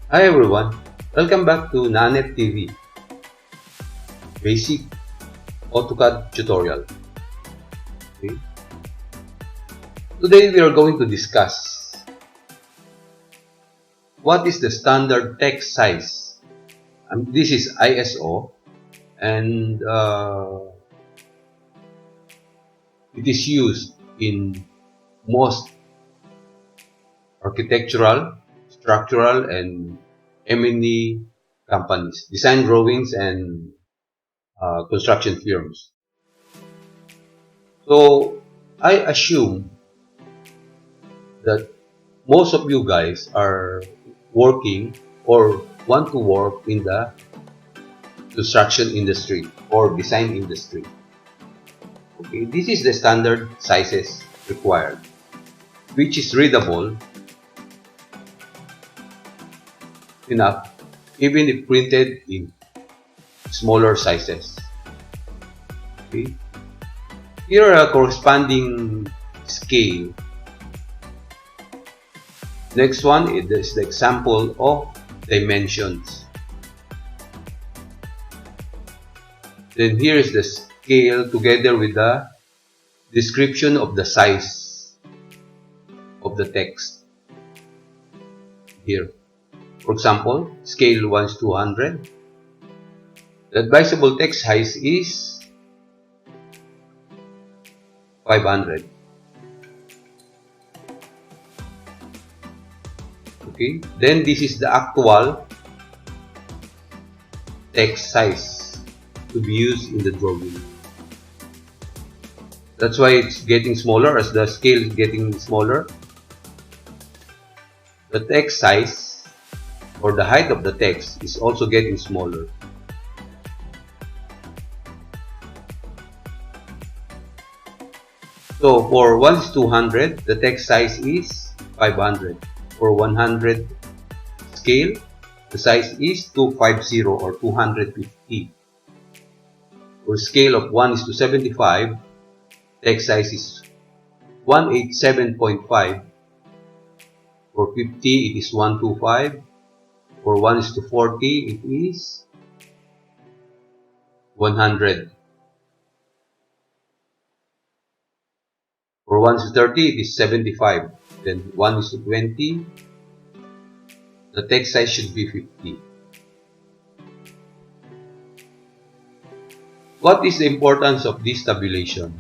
Hi everyone, welcome back to Nanet TV Basic Autocad Tutorial. Okay. Today we are going to discuss what is the standard text size. This is ISO and it is used in most architectural, structural and M&E companies, design drawings and construction firms. So I assume that most of you guys are working or want to work in the construction industry or design industry. Okay, this is the standard sizes required, which is readable enough even if printed in smaller sizes. Okay. Here are a corresponding scale. Next one is the example of dimensions. Then here is the scale together with the description of the size of the text. Here, for example, scale 1:200. The advisable text size is 500. Okay, then this is the actual text size to be used in the drawing. That's why it's getting smaller as the scale is getting smaller. The text size or the height of the text is also getting smaller. So for 1:200, the text size is 500. For 100 scale, the size is 250 or 250. For scale of 1:75, text size is 187.5. For 50, it is 125. For 1:40, it is 100. For 1:30, it is 75. Then 1:20, the text size should be 50. What is the importance of this tabulation?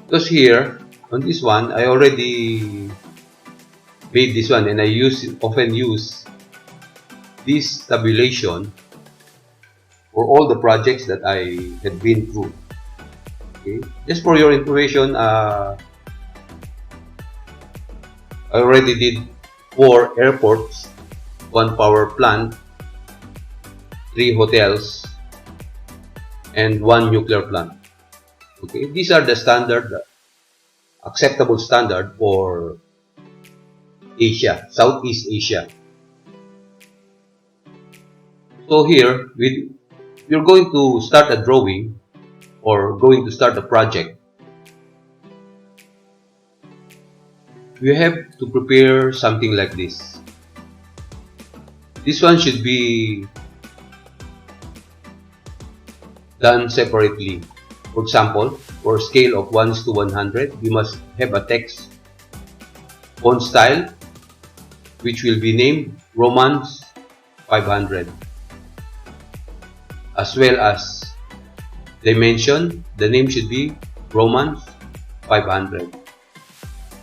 Because here, on this one, I already made this one and I often use this tabulation for all the projects that I had been through. Okay. Just for your information, I already did 4 airports, 1 power plant, 3 hotels, and 1 nuclear plant. Okay, these are the standard, acceptable standard for Asia, Southeast Asia. So here, you're going to start a drawing or going to start a project. You have to prepare something like this. This one should be done separately. For example, for scale of 1:100, you must have a text font style which will be named Romance 500, as well as dimension. The name should be Romance 500.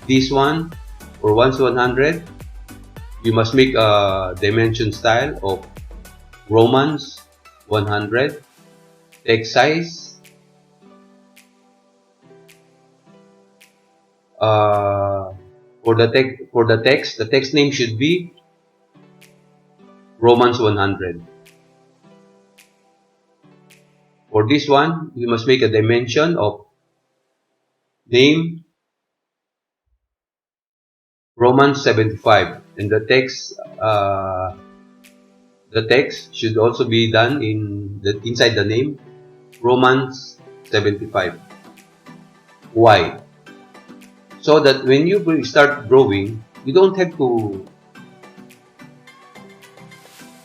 This one for 1:100, you must make a dimension style of Romance 100. Text size for the text name should be Romance 100. For this one, you must make a dimension of name Romance 75, and the text should also be done inside the name Romance 75. Why? So that when you start drawing, You don't have to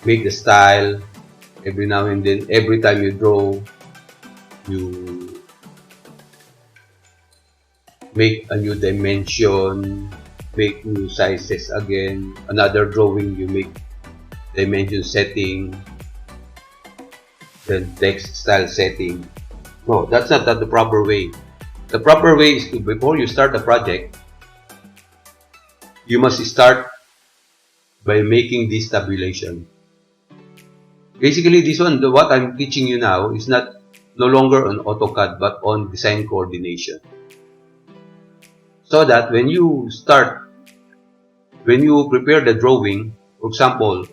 make the style every now and then. Every time you draw, you make a new dimension, make new sizes again. Another drawing, you make dimension setting, then text style setting. No, that's not the proper way. The proper way is to, before you start a project, you must start by making this tabulation. Basically, this one, what I'm teaching you now, is no longer on AutoCAD but on design coordination. So that when you prepare the drawing, for example,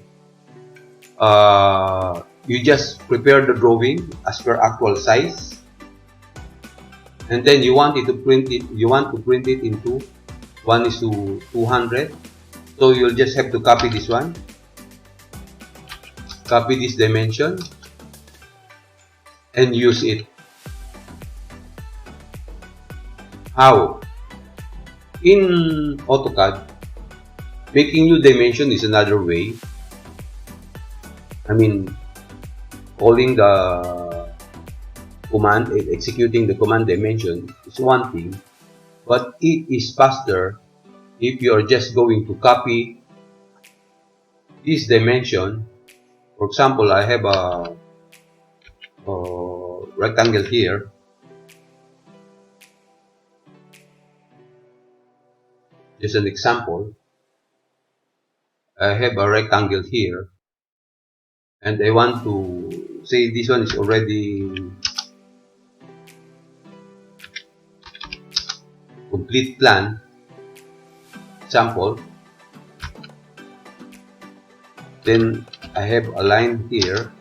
you just prepare the drawing as per actual size, and then you want to print it into 1:200. So you'll just have to copy this one, copy this dimension, and use it. How? In AutoCAD, making new dimension is another way. I mean, calling the command, executing the command dimension is one thing, but it is faster if you are just going to copy this dimension. For example, I have a rectangle here. Just an example. I have a rectangle here, and I want to say this one is already complete plan. Example. Then I have a line here.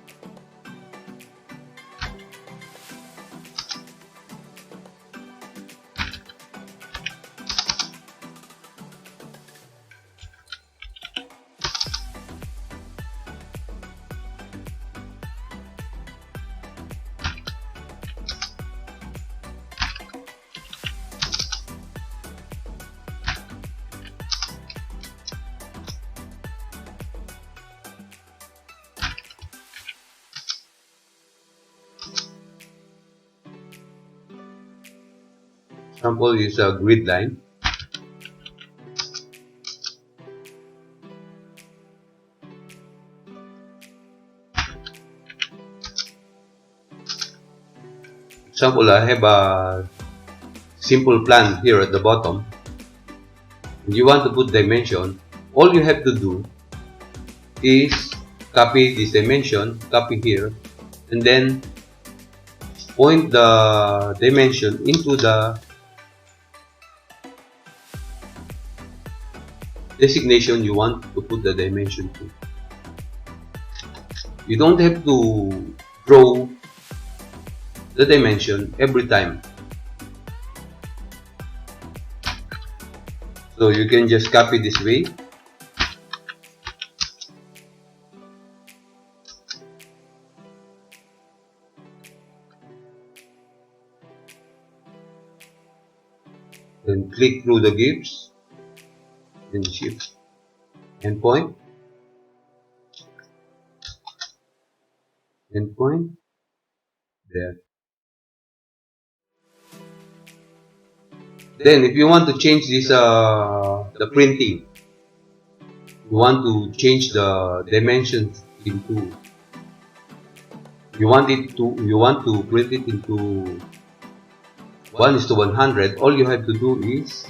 Example is a grid line. Example, I have a simple plan here at the bottom. You want to put dimension. All you have to do is copy this dimension, copy here, and then point the dimension into the designation you want to put the dimension to. You don't have to draw the dimension every time. So you can just copy this way. Then click through the gifts, then shift endpoint, there. Then if you want to change this the printing, you want to change the dimensions into, you want to print it into 1:100. All you have to do is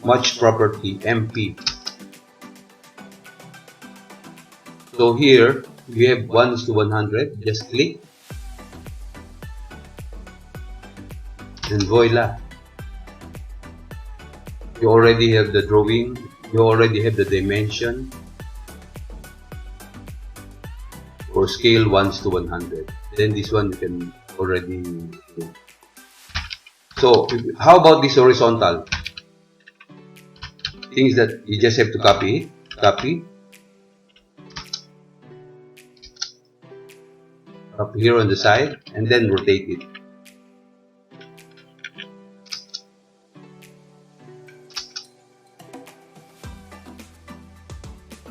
match property MP. So here we have 1:100. Just click and voila, you already have the drawing, you already have the dimension for scale 1:100. Then this one you can already do. So how about this horizontal? Things that you just have to copy here on the side, and then rotate it.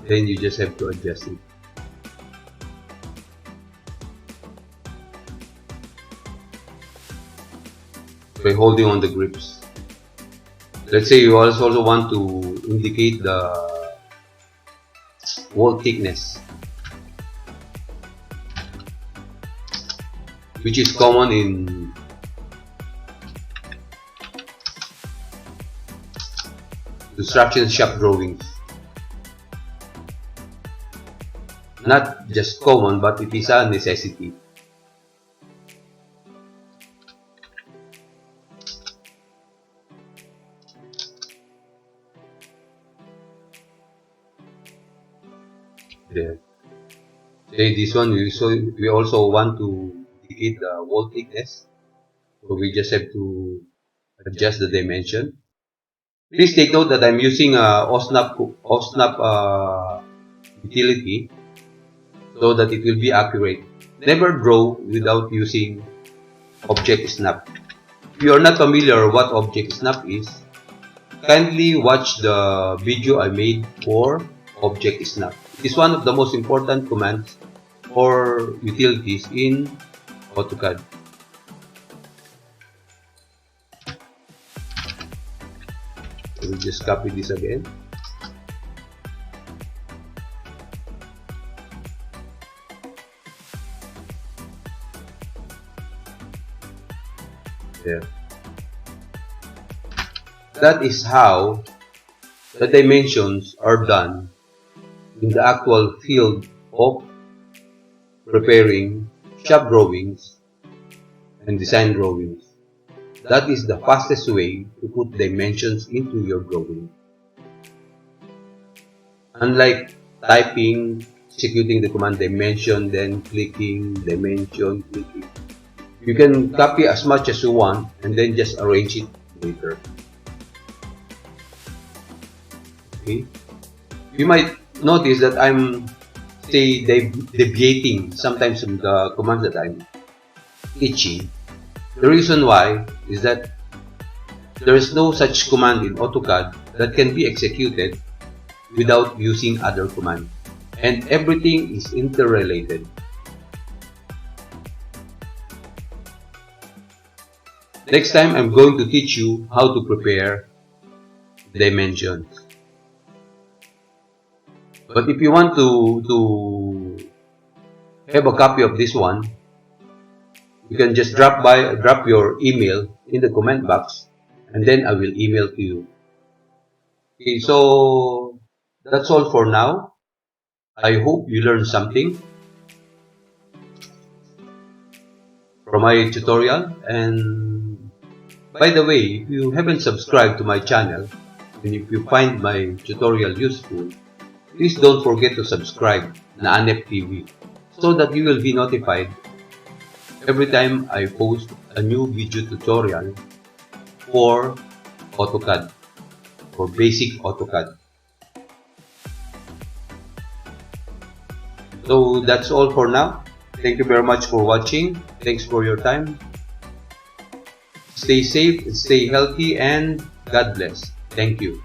then you just have to adjust it. By holding on the grips. Let's say you also want to indicate the wall thickness, which is common in construction shop drawings. Not just common, but it is a necessity. There. Say this one, we also want to indicate the wall thickness, so we just have to adjust the dimension. Please take note that I'm using a OSNAP utility so that it will be accurate. Never draw without using object snap. If you are not familiar what object snap is, kindly watch the video I made for object snap. It is one of the most important commands or utilities in AutoCAD. So we'll just copy this again. There. That is how the dimensions are done in the actual field of preparing shop drawings and design drawings. That is the fastest way to put dimensions into your drawing. Unlike typing, executing the command dimension, then clicking, dimension, clicking. You can copy as much as you want and then just arrange it later. Okay. You might notice that I'm deviating sometimes from the commands that I'm teaching. The reason why is that there is no such command in AutoCAD that can be executed without using other commands, and everything is interrelated. Next time I'm going to teach you how to prepare dimensions. But if you want to have a copy of this one, you can just drop your email in the comment box, and then I will email to you. Okay, so that's all for now. I hope you learned something from my tutorial. And by the way, if you haven't subscribed to my channel, and if you find my tutorial useful, please don't forget to subscribe na ANEP TV so that you will be notified every time I post a new video tutorial for AutoCAD, for basic AutoCAD. So that's all for now. Thank you very much for watching. Thanks for your time. Stay safe, stay healthy, and God bless. Thank you.